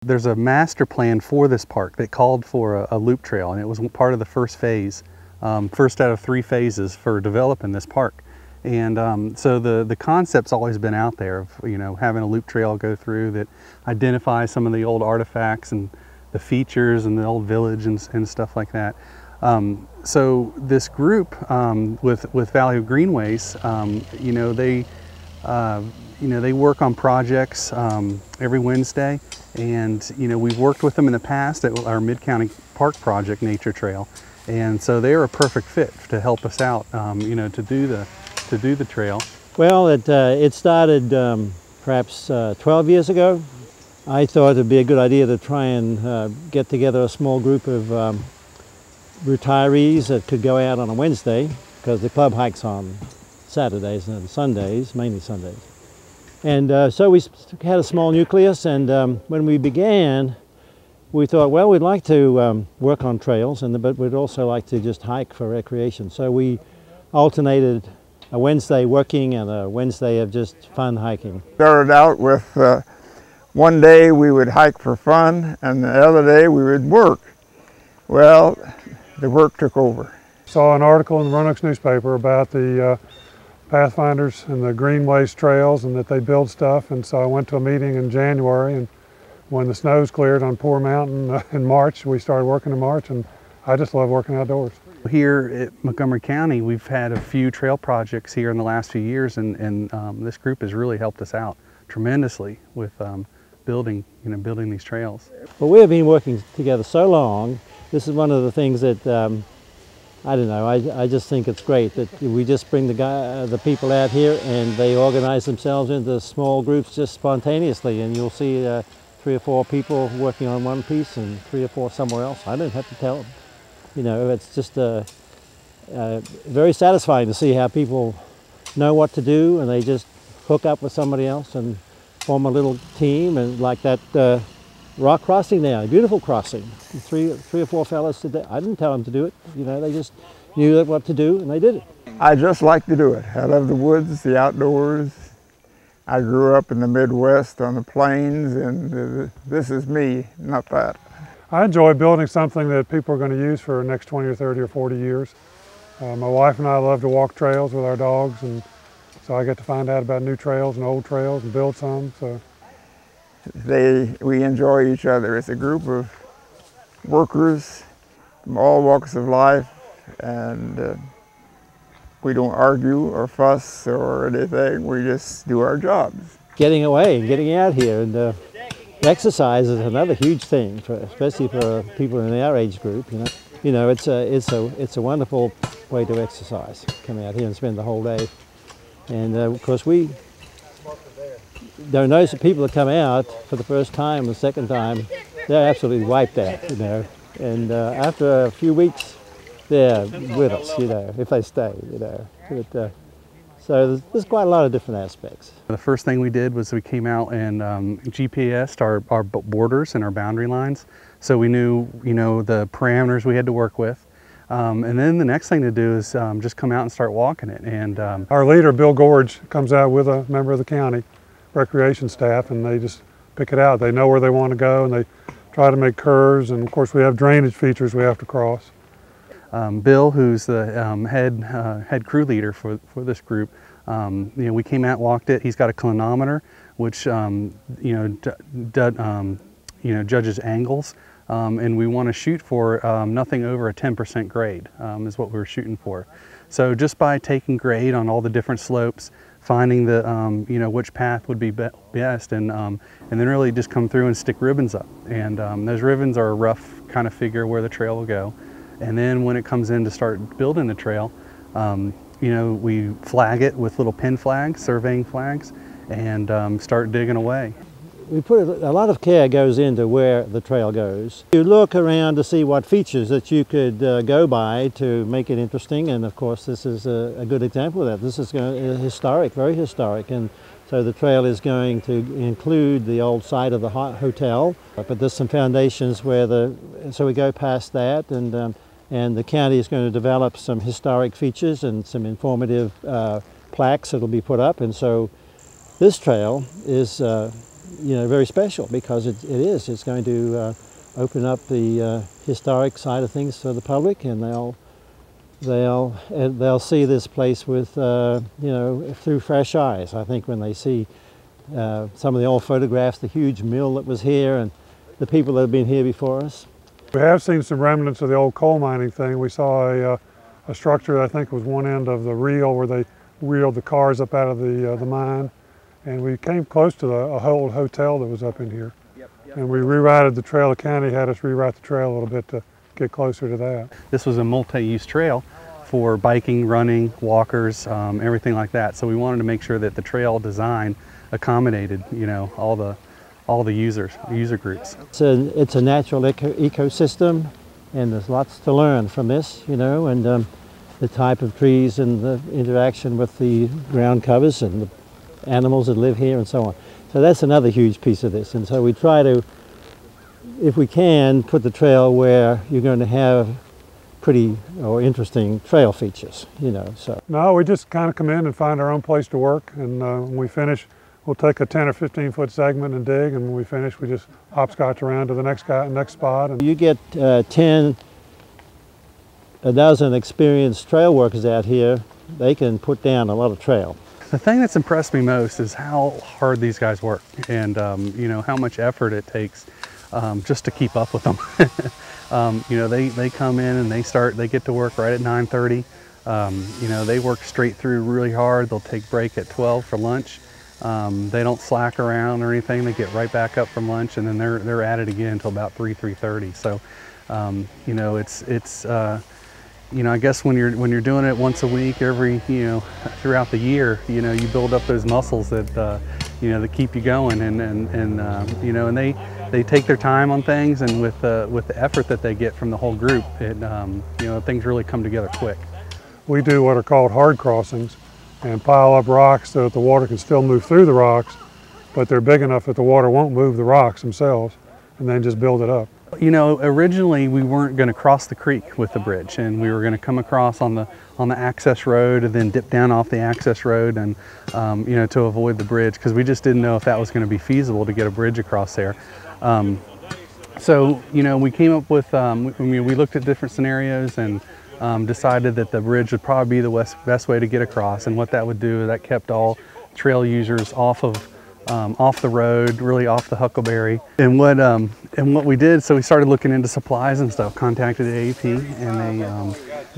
there's a master plan for this park that called for a loop trail, and it was part of the first phase, first out of 3 phases for developing this park. And so the concept's always been out there of, you know, having a loop trail go through that identifies some of the old artifacts and the features and the old village and stuff like that. So this group with Value Greenways, you know, they work on projects every Wednesday, and you know, we've worked with them in the past at our Mid-County Park project, Nature Trail, and so they're a perfect fit to help us out, you know, to do the trail. Well, it started perhaps 12 years ago. I thought it'd be a good idea to try and get together a small group of retirees that could go out on a Wednesday, because the club hikes on Saturdays and Sundays, mainly Sundays. And so we had a small nucleus, and when we began, we thought, well, we'd like to work on trails, but we'd also like to just hike for recreation. So we alternated a Wednesday working and a Wednesday of just fun hiking. Started out with one day we would hike for fun, and the other day we would work. Well, the work took over. Saw an article in the Roanoke's newspaper about the Pathfinders and the Greenways trails, and that they build stuff, and so I went to a meeting in January, and when the snows cleared on Poor Mountain in March, we started working in March, and I just love working outdoors. Here at Montgomery County, we've had a few trail projects here in the last few years, and this group has really helped us out tremendously with building these trails. Well, we have been working together so long. This is one of the things that I don't know. I just think it's great that we just bring the people out here, and they organize themselves into small groups just spontaneously, and you'll see 3 or 4 people working on one piece and 3 or 4 somewhere else. I don't have to tell them. You know, it's just very satisfying to see how people know what to do, and they just hook up with somebody else and form a little team. And like that rock crossing now, a beautiful crossing. 3 or 4 fellas did that. I didn't tell them to do it. You know, they just knew what to do, and they did it. I just like to do it. I love the woods, the outdoors. I grew up in the Midwest on the plains, and this is me, not that. I enjoy building something that people are going to use for the next 20 or 30 or 40 years. My wife and I love to walk trails with our dogs, and so I get to find out about new trails and old trails and build some. So we enjoy each other. It's a group of workers from all walks of life, and we don't argue or fuss or anything. We just do our jobs. Getting away and getting out here, and exercise is another huge thing, especially for people in our age group. You know, it's a wonderful way to exercise. Come out here and spend the whole day, and of course we don't notice the people that come out for the first time, the second time, they're absolutely wiped out. You know, and after a few weeks, they're with us. You know, if they stay. You know, but, so there's quite a lot of different aspects. The first thing we did was we came out and GPS'd our borders and our boundary lines, so we knew, you know, the parameters we had to work with. And then the next thing to do is just come out and start walking it. And our leader, Bill Gordge, comes out with a member of the county recreation staff, and they just pick it out. They know where they want to go, and they try to make curves, and of course we have drainage features we have to cross. Bill, who's the head crew leader for this group, you know, we came out, walked it. He's got a clinometer, which you know, judges angles, and we want to shoot for nothing over a 10% grade is what we were shooting for. So just by taking grade on all the different slopes, finding the you know, which path would be best, and then really just come through and stick ribbons up. And those ribbons are a rough kind of figure where the trail will go. And then when it comes in to start building the trail, you know, we flag it with little pin flags, surveying flags, and start digging away. We put a lot of care goes into where the trail goes. You look around to see what features that you could go by to make it interesting, and of course this is a good example of that. This is historic, very historic, and so the trail is going to include the old site of the hotel, but there's some foundations where so we go past that, and the county is going to develop some historic features and some informative plaques that will be put up. And so this trail is you know, very special because it is. It's going to open up the historic side of things to the public, and they'll see this place with you know, through fresh eyes. I think when they see some of the old photographs, the huge mill that was here, and the people that have been here before us. We have seen some remnants of the old coal mining thing. We saw a structure that I think was one end of the reel where they wheeled the cars up out of the mine, and we came close to a old hotel that was up in here. And we rerouted the trail. The county had us rewrite the trail a little bit to get closer to that. This was a multi-use trail for biking, running, walkers, everything like that. So we wanted to make sure that the trail design accommodated, you know, all the user groups. It's a natural ecosystem, and there's lots to learn from this, you know, and the type of trees and the interaction with the ground covers and the animals that live here and so on. So that's another huge piece of this. And so we try to, if we can, put the trail where you're going to have pretty or interesting trail features, you know. So no, we just kind of come in and find our own place to work, and when we finish, we'll take a 10 or 15 foot segment and dig, and when we finish, we just hopscotch around to the next spot. And you get a dozen experienced trail workers out here, they can put down a lot of trail. The thing that's impressed me most is how hard these guys work, and you know, how much effort it takes just to keep up with them. You know, they come in and they get to work right at 9:30. You know, they work straight through really hard. They'll take break at 12 for lunch. They don't slack around or anything. They get right back up from lunch, and then they're at it again until about 3:30. So you know, it's you know, I guess when you're doing it once a week, every, you know, throughout the year, you know, you build up those muscles that you know, that keep you going, and you know, and they take their time on things, and with the effort that they get from the whole group, it you know, things really come together quick. we do what are called hard crossings and pile up rocks so that the water can still move through the rocks, but they're big enough that the water won't move the rocks themselves, and then just build it up. You know, originally we weren't going to cross the creek with the bridge, and we were going to come across on the access road and then dip down off the access road, and you know, to avoid the bridge, because we just didn't know if that was going to be feasible to get a bridge across there. So you know, we came up with we looked at different scenarios and decided that the bridge would probably be the best way to get across, and what that would do is that kept all trail users off the road, really off the Huckleberry. And what we did, so we started looking into supplies and stuff, contacted AAP, and they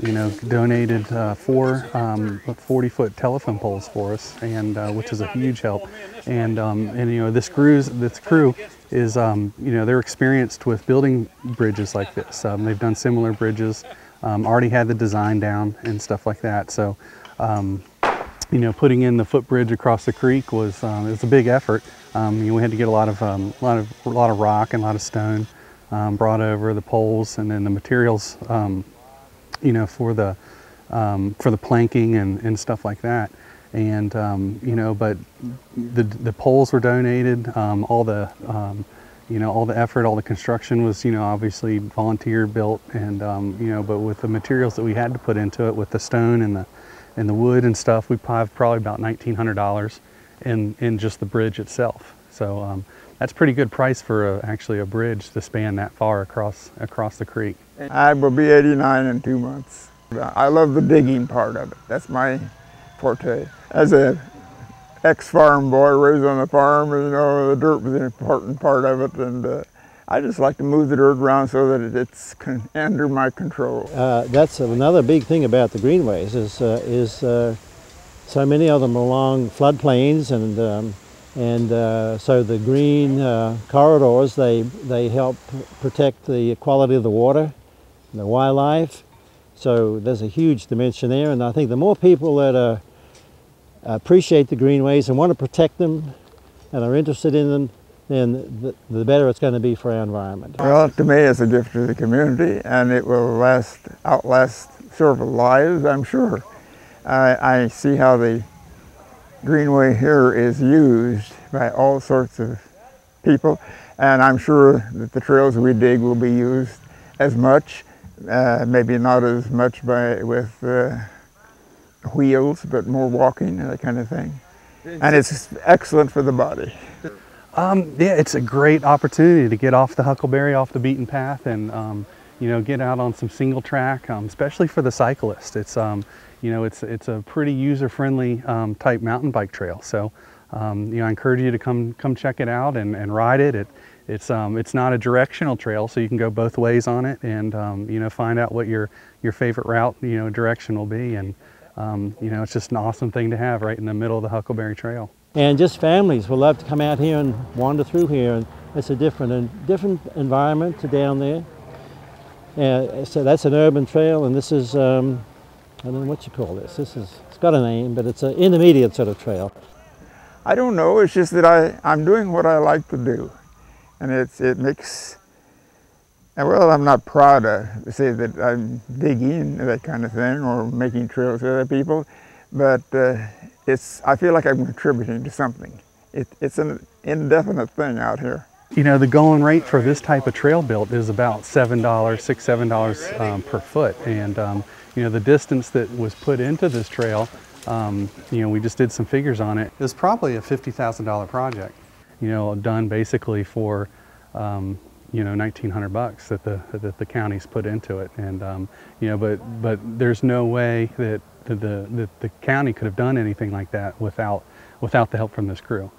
you know, donated 4 40-foot telephone poles for us, and which is a huge help. And you know, this crew is you know, they're experienced with building bridges like this. They've done similar bridges, already had the design down and stuff like that. So you know, putting in the footbridge across the creek was it was a big effort. You know, we had to get a lot of rock and a lot of stone brought over, the poles, and then the materials, you know, for the planking and stuff like that. And you know, but the poles were donated. All the you know, all the effort, all the construction was, you know, obviously volunteer built, and you know, but with the materials that we had to put into it, with the stone and the wood and stuff, we have probably about $1,900 in just the bridge itself. So that's a pretty good price for actually a bridge to span that far across the creek. I will be 89 in 2 months. I love the digging part of it. That's my forte. As a ex-farm boy raised on a farm, you know, the dirt was an important part of it, and I just like to move the dirt around so that it's under my control. That's another big thing about the greenways is so many of them are along floodplains, and so the green corridors, they help protect the quality of the water and the wildlife. So there's a huge dimension there, and I think the more people that appreciate the greenways and want to protect them and are interested in them, then the better it's going to be for our environment. Well, to me, it's a gift to the community, and it will outlast several lives, I'm sure. I see how the greenway here is used by all sorts of people, and I'm sure that the trails we dig will be used as much, maybe not as much with wheels, but more walking and that kind of thing. And it's excellent for the body. Yeah, it's a great opportunity to get off the Huckleberry, off the beaten path, and you know, get out on some single track, especially for the cyclist. It's you know, it's a pretty user-friendly type mountain bike trail. So you know, I encourage you to come check it out and ride it. It's not a directional trail, so you can go both ways on it, and you know, find out what your favorite route, you know, direction will be. And you know, it's just an awesome thing to have right in the middle of the Huckleberry Trail. And just families will love to come out here and wander through here, and it's a different environment to down there. So that's an urban trail, and this is, I don't know what you call this. It's got a name, but it's an intermediate sort of trail. I don't know, it's just that I'm doing what I like to do. And it makes, well, I'm not proud to say that I'm big in that kind of thing or making trails for other people, but I feel like I'm contributing to something. It's an indefinite thing out here. You know, the going rate for this type of trail built is about $7 per foot. And, you know, the distance that was put into this trail, you know, we just did some figures on it. It was probably a $50,000 project, you know, done basically for, you know, $1,900 that the county's put into it. And, you know, but there's no way that the county could have done anything like that without the help from this crew.